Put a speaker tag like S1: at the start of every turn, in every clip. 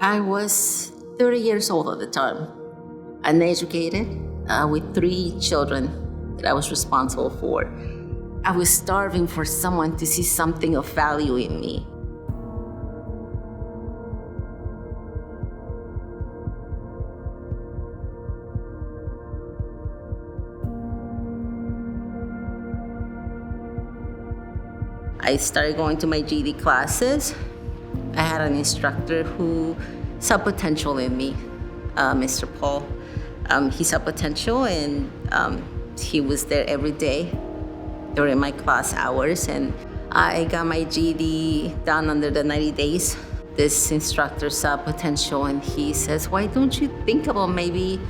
S1: I was 30 years old at the time, uneducated, with 3 children that I was responsible for. I was starving for someone to see something of value in me. I started going to my GED classes. I had an instructor who saw potential in me, Mr. Paul. He saw potential, and he was there every day during my class hours, and I got my GED done under the 90 days. This instructor saw potential, and he says, why don't you think about maybe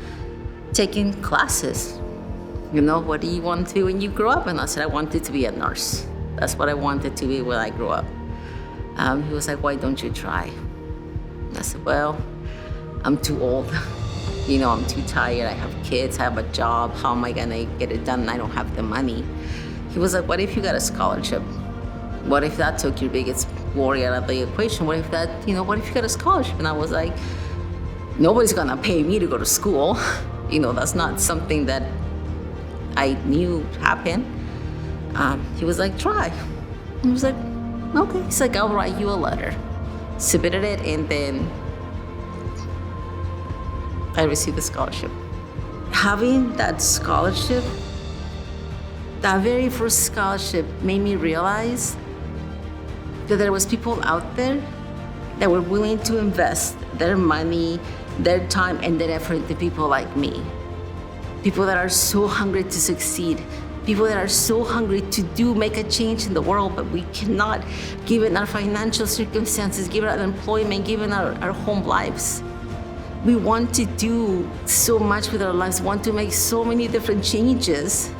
S1: taking classes? You know, what do you want to do when you grow up? And I said, I wanted to be a nurse. That's what I wanted to be when I grew up. He was like, why don't you try? I said, well, I'm too old. You know, I'm too tired. I have kids, I have a job. How am I gonna get it done? I don't have the money. He was like, what if you got a scholarship? What if that took your biggest worry out of the equation? What if what if you got a scholarship? And I was like, nobody's gonna pay me to go to school. You know, that's not something that I knew happened. He was like, try. I was like, okay. He's like, I'll write you a letter. Submitted it, and then I received the scholarship. Having that scholarship, that very first scholarship made me realize that there was people out there that were willing to invest their money, their time, and their effort into people like me. People that are so hungry to succeed. People that are so hungry to make a change in the world, but we cannot, given our financial circumstances, given our employment, given our home lives. We want to do so much with our lives, want to make so many different changes.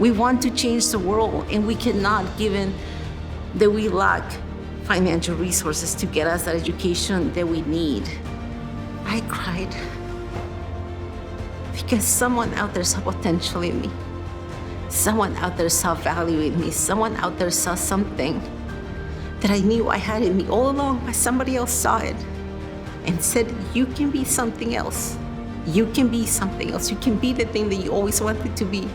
S1: We want to change the world, and we cannot, given that we lack financial resources to get us that education that we need. I cried because someone out there saw potential in me. Someone out there saw value in me. Someone out there saw something that I knew I had in me all along, but somebody else saw it and said, you can be something else. You can be something else. You can be the thing that you always wanted to be.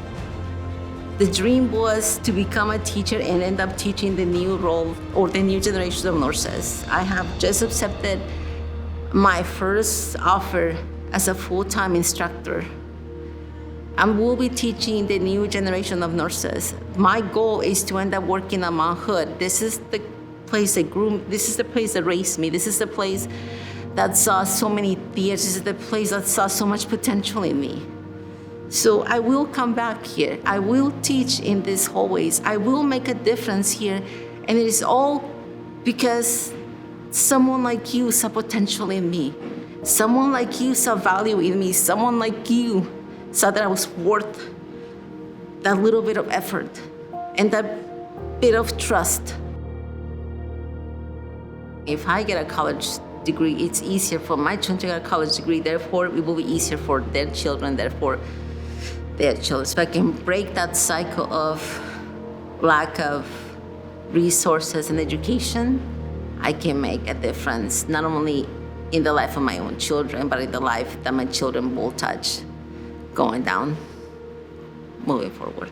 S1: The dream was to become a teacher and end up teaching the new role or the new generation of nurses. I have just accepted my first offer as a full-time instructor. I will be teaching the new generation of nurses. My goal is to end up working at motherhood. This is the place that grew me. This is the place that raised me. This is the place that saw so many tears. This is the place that saw so much potential in me. So I will come back here. I will teach in these hallways. I will make a difference here. And it is all because someone like you saw potential in me. Someone like you saw value in me. Someone like you saw that I was worth that little bit of effort and that bit of trust. If I get a college degree, it's easier for my children to get a college degree. Therefore, it will be easier for their children, therefore, their children. So I can break that cycle of lack of resources and education, I can make a difference, not only in the life of my own children, but in the life that my children will touch going down, moving forward.